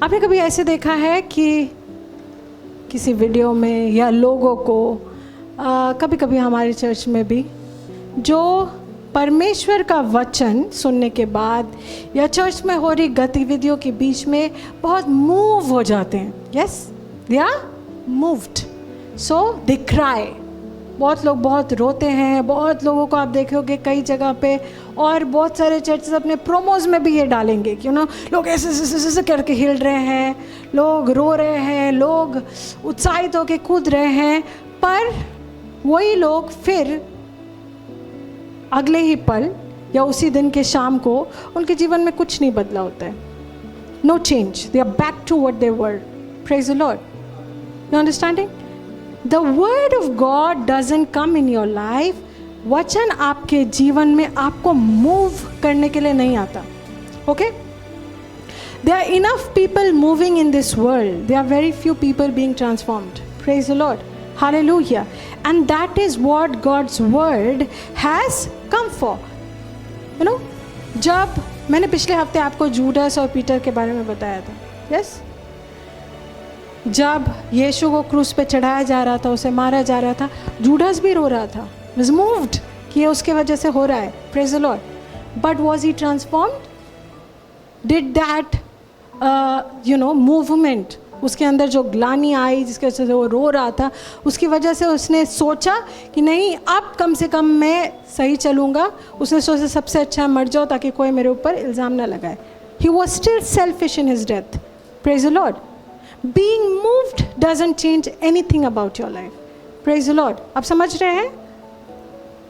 आपने कभी ऐसे देखा है कि किसी वीडियो में या लोगों को कभी कभी हमारे चर्च में भी जो परमेश्वर का वचन सुनने के बाद या चर्च में हो रही गतिविधियों के बीच में बहुत मूव हो जाते हैं. Yes, they are moved, so they cry. बहुत लोग बहुत रोते हैं. बहुत लोगों को आप देखोगे कई जगह पे, और बहुत सारे चर्चेस अपने प्रोमोज में भी ये डालेंगे कि लोग ऐसे ऐसे करके हिल रहे हैं, लोग रो रहे हैं, लोग उत्साहित होकर कूद रहे हैं. पर वही लोग फिर अगले ही पल या उसी दिन के शाम को उनके जीवन में कुछ नहीं बदला होता है. No change, they are back to what they were. Praise the Lord. You understanding? The word of God doesn't come in your life. वचन आपके जीवन में आपको मूव करने के लिए नहीं आता. Okay? There are enough people moving in this world, there are very few people being transformed. Praise the Lord. Hallelujah. And that is what God's word has come for. जब मैंने पिछले हफ्ते आपको जूडास और पीटर के बारे में बताया था. यस, जब यीशु को क्रूस पे चढ़ाया जा रहा था, उसे मारा जा रहा था, जूडास भी रो रहा था. Was moved कि ये उसके वजह से हो रहा है. Praise the Lord. But was he transformed? Did that movement, उसके अंदर जो ग्लानि आई जिसके वजह से वो रो रहा था, उसकी वजह से उसने सोचा कि नहीं, अब कम से कम मैं सही चलूँगा. उसने सोचा सबसे अच्छा मर जाओ ताकि कोई मेरे ऊपर इल्ज़ाम ना लगाए. He was still selfish in his death. Praise the Lord. Being moved doesn't change anything about your life. Praise the Lord. आप समझ रहे हैं?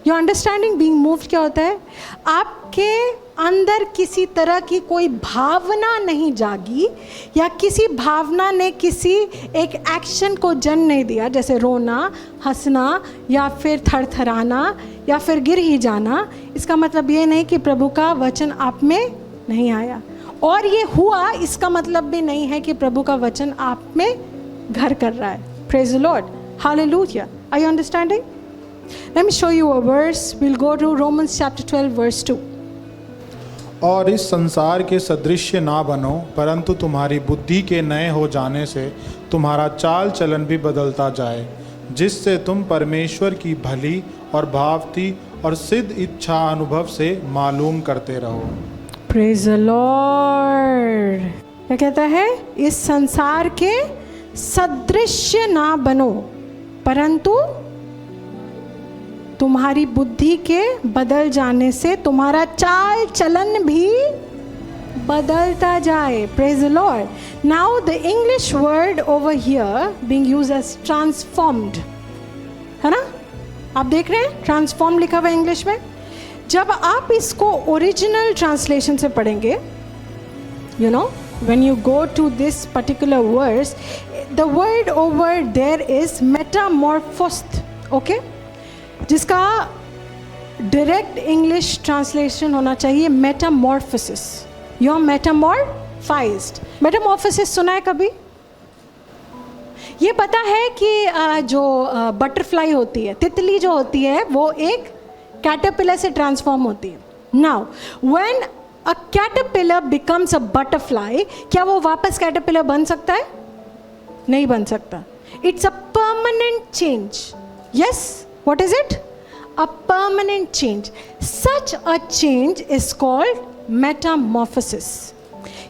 Your understanding being moved क्या होता है? आपके अंदर किसी तरह की कोई भावना नहीं जागी, या किसी भावना ने किसी एक एक्शन को जन्म नहीं दिया, जैसे रोना, हंसना, या फिर थरथराना, या फिर गिर ही जाना. इसका मतलब ये नहीं कि प्रभु का वचन आप में नहीं आया. और ये हुआ इसका मतलब भी नहीं है कि प्रभु का वचन आप में घर कर रहा है. Praise the Lord. Hallelujah. Are you understanding? Let me show you a verse. We'll go to Romans chapter 12 verse 2. और इस संसार के सदृश्य ना बनो, परंतु तुम्हारी बुद्धि के नए हो जाने से तुम्हारा चाल चलन भी बदलता जाए, जिससे तुम परमेश्वर की भली और भावती और सिद्ध इच्छा अनुभव से मालूम करते रहो. Praise the Lord. क्या कहता है? इस संसार के सदृश्य ना बनो, परंतु तुम्हारी बुद्धि के बदल जाने से तुम्हारा चाल चलन भी बदलता जाए. Praise the Lord. Now the English word over here being used as transformed, है ना? आप देख रहे हैं ट्रांसफॉर्म लिखा हुआ है इंग्लिश में. जब आप इसको ओरिजिनल ट्रांसलेशन से पढ़ेंगे, when you go to this particular verse, the word over there is metamorphosed. Okay? जिसका डायरेक्ट इंग्लिश ट्रांसलेशन होना चाहिए metamorphosis. You are metamorphosed. Metamorphosis सुना है कभी? ये पता है कि जो बटरफ्लाई होती है, तितली जो होती है, वो एक कैटरपिलर से ट्रांसफॉर्म होती है. Now when a caterpillar becomes a butterfly, क्या वो वापस कैटरपिलर बन सकता है? नहीं बन सकता. It's a permanent change. Yes, what is it? A permanent change. Such a change is called metamorphosis.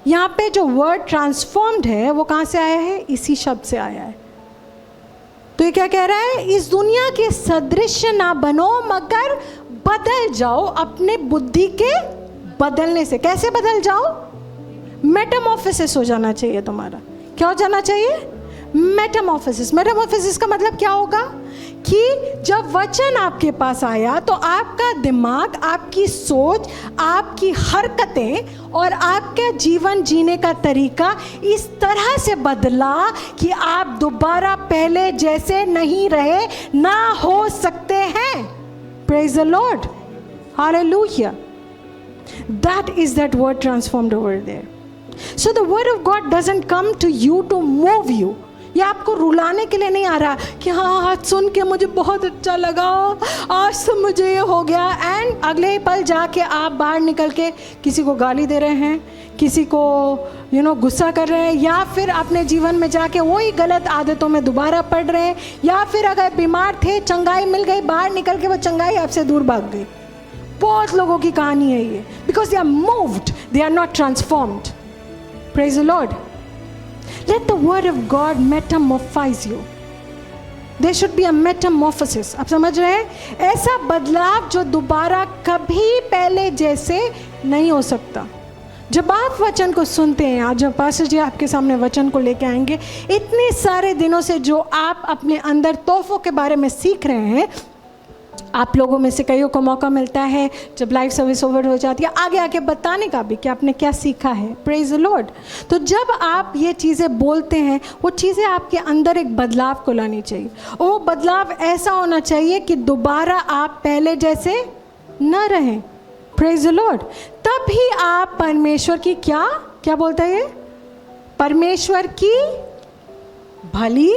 यहाँ पे जो word transformed है वो कहाँ से आया है? इसी शब्द से आया है. तो ये क्या कह रहा है? इस दुनिया के सदृश्य ना बनो, मगर बदल जाओ अपने बुद्धि के बदलने से. कैसे बदल जाओ? मेटामॉर्फोसिस हो जाना चाहिए तुम्हारा. क्या हो जाना चाहिए? मेटामॉर्फोसिस. मेटामॉर्फोसिस का मतलब क्या होगा? कि जब वचन आपके पास आया तो आपका दिमाग, आपकी सोच, आपकी हरकतें और आपका जीवन जीने का तरीका इस तरह से बदला कि आप दोबारा पहले जैसे नहीं रहे, ना हो सकते हैं. Praise the Lord. Hallelujah. That is that word transformed over there. So the word of God doesn't come to you to move you. ये आपको रुलाने के लिए नहीं आ रहा कि हाँ आज सुन के मुझे बहुत अच्छा लगा, आज तो मुझे ये हो गया, एंड अगले ही पल जाके आप बाहर निकल के किसी को गाली दे रहे हैं, किसी को गुस्सा कर रहे हैं, या फिर अपने जीवन में जाके वही गलत आदतों में दोबारा पड़ रहे हैं, या फिर अगर बीमार थे चंगाई मिल गई, बाहर निकल के वो चंगाई आपसे दूर भाग गई। बहुत लोगों की कहानी है ये, because they are moved, they are not transformed. Praise the Lord. Let the word of God metamorphose you. There should be a metamorphosis. आप समझ रहे हैं? ऐसा बदलाव जो दोबारा कभी पहले जैसे नहीं हो सकता। जब आप वचन को सुनते हैं, आज जब पास्टर जी आपके सामने वचन को लेके आएंगे, इतने सारे दिनों से जो आप अपने अंदर तोहफों के बारे में सीख रहे हैं, आप लोगों में से कईयों को मौका मिलता है जब लाइव सर्विस ओवर हो जाती है आगे आके बताने का भी कि आपने क्या सीखा है। Praise the Lord. तो जब आप ये चीज़ें बोलते हैं, वो चीज़ें आपके अंदर एक बदलाव को लानी चाहिए। वो बदलाव ऐसा होना चाहिए कि दोबारा आप पहले जैसे न रहें। Praise the Lord. तब ही आप परमेश्वर की क्या बोलता है ये? परमेश्वर की भली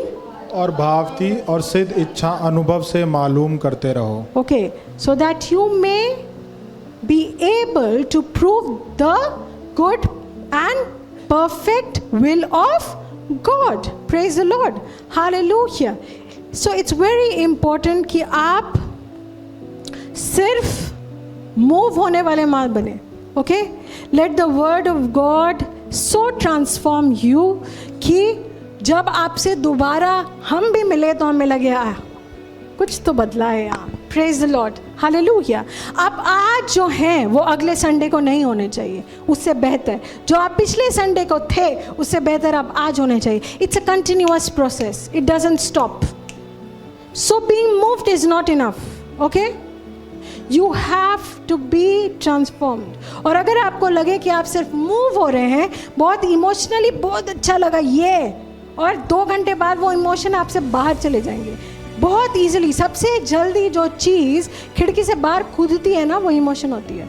और भावती और सिद्ध इच्छा अनुभव से मालूम करते रहो। Okay, so that you may be able to prove the good and perfect will of God. Praise the Lord. Hallelujah. So it's very important कि आप सिर्फ मूव होने वाले मत बने। Okay, let the word of God so transform you कि जब आपसे दोबारा हम भी मिले तो हमें लगे कुछ तो बदला है यार। Praise the Lord. हालेलुया। अब आज जो हैं वो अगले संडे को नहीं होने चाहिए, उससे बेहतर जो आप पिछले संडे को थे उससे बेहतर आप आज होने चाहिए। It's a continuous process, it doesn't stop. So being moved is not enough. Okay, you have to be transformed. और अगर आपको लगे कि आप सिर्फ मूव हो रहे हैं, बहुत इमोशनली बहुत अच्छा लगा ये, और 2 घंटे बाद वो इमोशन आपसे बाहर चले जाएंगे बहुत ईजिली। सबसे जल्दी जो चीज़ खिड़की से बाहर कूदती है ना, वो इमोशन होती है।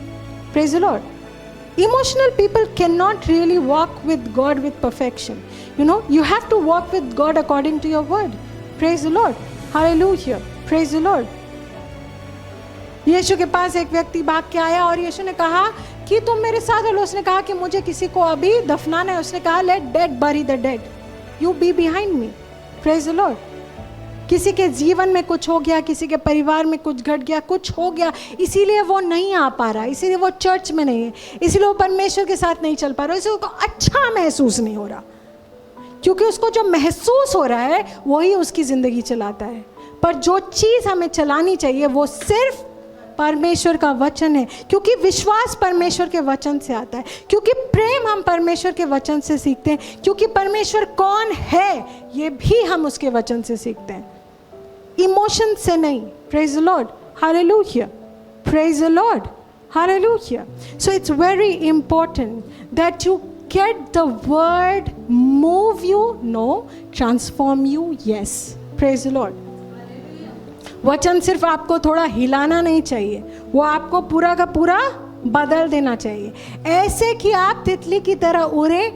Praise the Lord. Emotional people can not really walk with God with perfection. you have to walk with God according to your word. Praise the Lord. Hallelujah. Praise the Lord. यीशु के पास एक व्यक्ति भाग के आया और यीशु ने कहा कि तुम मेरे साथ चलो। उसने कहा कि मुझे किसी को अभी दफनाना है। उसने कहा let dead bury the dead, you be behind me. Praise the Lord. किसी के जीवन में कुछ हो गया, किसी के परिवार में कुछ घट गया, कुछ हो गया, इसीलिए वो नहीं आ पा रहा, इसीलिए वो चर्च में नहीं है, इसीलिए वो परमेश्वर के साथ नहीं चल पा रहा, इसीलिए उसको अच्छा महसूस नहीं हो रहा, क्योंकि उसको जो महसूस हो रहा है वही उसकी ज़िंदगी चलाता है। पर जो चीज़ हमें चलानी चाहिए वो सिर्फ परमेश्वर का वचन है, क्योंकि विश्वास परमेश्वर के वचन से आता है, क्योंकि प्रेम हम परमेश्वर के वचन से सीखते हैं, क्योंकि परमेश्वर कौन है ये भी हम उसके वचन से सीखते हैं, इमोशन से नहीं। Praise the Lord. Hallelujah. Praise the Lord. Hallelujah. So it's very important that you get the word move you, no, transform you, yes. Praise the Lord. वचन सिर्फ आपको थोड़ा हिलाना नहीं चाहिए, वो आपको पूरा का पूरा बदल देना चाहिए, ऐसे कि आप तितली की तरह उड़े,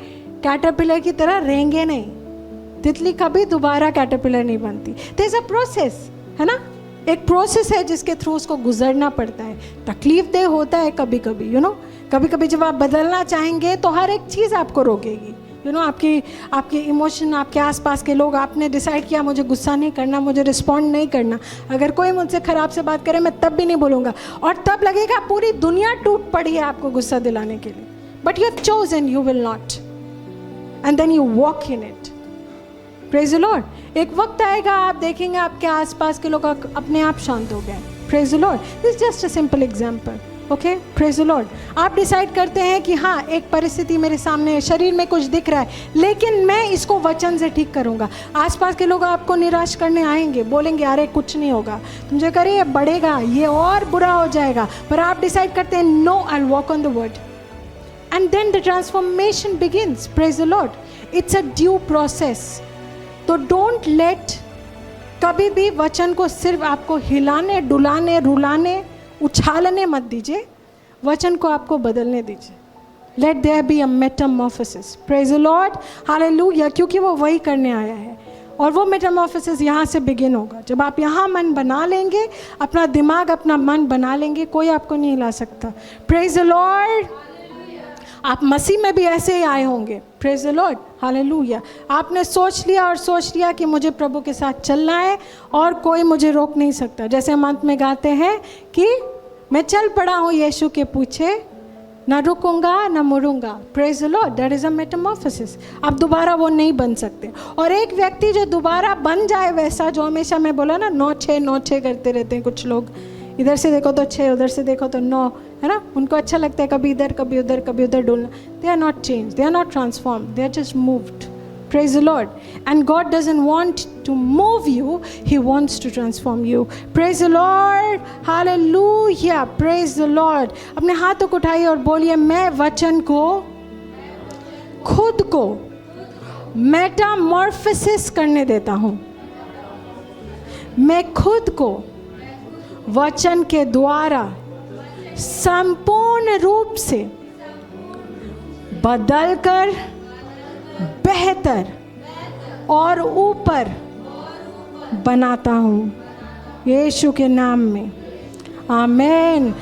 कैटरपिलर की तरह रहेंगे नहीं। तितली कभी दोबारा कैटरपिलर नहीं बनती। There's a process, है ना, एक प्रोसेस है जिसके थ्रू उसको गुजरना पड़ता है। तकलीफ दे होता है कभी कभी, कभी कभी जब आप बदलना चाहेंगे तो हर एक चीज़ आपको रोकेगी। आपके इमोशन, आपके आसपास के लोग, आपने डिसाइड किया मुझे गुस्सा नहीं करना, मुझे रिस्पॉन्ड नहीं करना, अगर कोई मुझसे ख़राब से बात करे मैं तब भी नहीं बोलूँगा, और तब लगेगा पूरी दुनिया टूट पड़ी है आपको गुस्सा दिलाने के लिए, but you have chosen you will not, and then you walk in it. Praise the Lord. एक वक्त आएगा आप देखेंगे आपके आसपास के लोग अपने आप शांत हो गए। Praise the Lord. This is just a simple example. Okay, praise the Lord. आप डिसाइड करते हैं कि हाँ, एक परिस्थिति मेरे सामने है, शरीर में कुछ दिख रहा है, लेकिन मैं इसको वचन से ठीक करूँगा। आसपास के लोग आपको निराश करने आएंगे, बोलेंगे अरे कुछ नहीं होगा, तुम जो करिए बढ़ेगा, ये और बुरा हो जाएगा, पर आप डिसाइड करते हैं no, I will walk on the word, and then the transformation begins. Praise the Lord. It's a due process. तो डोंट लेट, कभी भी वचन को सिर्फ आपको हिलाने, डुलाने, रुलाने, उछालने मत दीजिए, वचन को आपको बदलने दीजिए। Let there be a metamorphosis. Praise the Lord. Hallelujah. क्योंकि वो वही करने आया है। और वो मेटामॉर्फोसिस यहाँ से बिगिन होगा। जब आप यहाँ मन बना लेंगे, अपना दिमाग अपना मन बना लेंगे, कोई आपको नहीं हिला सकता। Praise the Lord. आप मसीह में भी ऐसे ही आए होंगे। Praise the Lord, hallelujah. आपने सोच लिया कि मुझे प्रभु के साथ चलना है और कोई मुझे रोक नहीं सकता। जैसे हम अंत में गाते हैं कि मैं चल पड़ा हूँ यीशु के पीछे, ना रुकूंगा ना मुड़ूंगा। Praise the Lord, that is a metamorphosis. आप दोबारा वो नहीं बन सकते। और एक व्यक्ति जो दोबारा बन जाए वैसा, जो हमेशा मैं बोला ना 9-6 करते रहते हैं कुछ लोग, इधर से देखो तो 6, उधर से देखो तो 9, है ना। उनको अच्छा लगता है कभी इधर कभी उधर कभी उधर डोलना। They are not change, they are not transform, they are just moved. Praise the Lord. And God doesn't want to move you, He wants to transform you. Praise the Lord. Hallelujah. Praise the Lord. अपने हाथों को उठाइए और बोलिए, मैं वचन को, खुद को मेटामॉर्फोसिस करने देता हूँ। मैं खुद को वचन के द्वारा संपूर्ण रूप से बदलकर बेहतर और ऊपर बनाता हूँ, यीशु के नाम में, आमीन।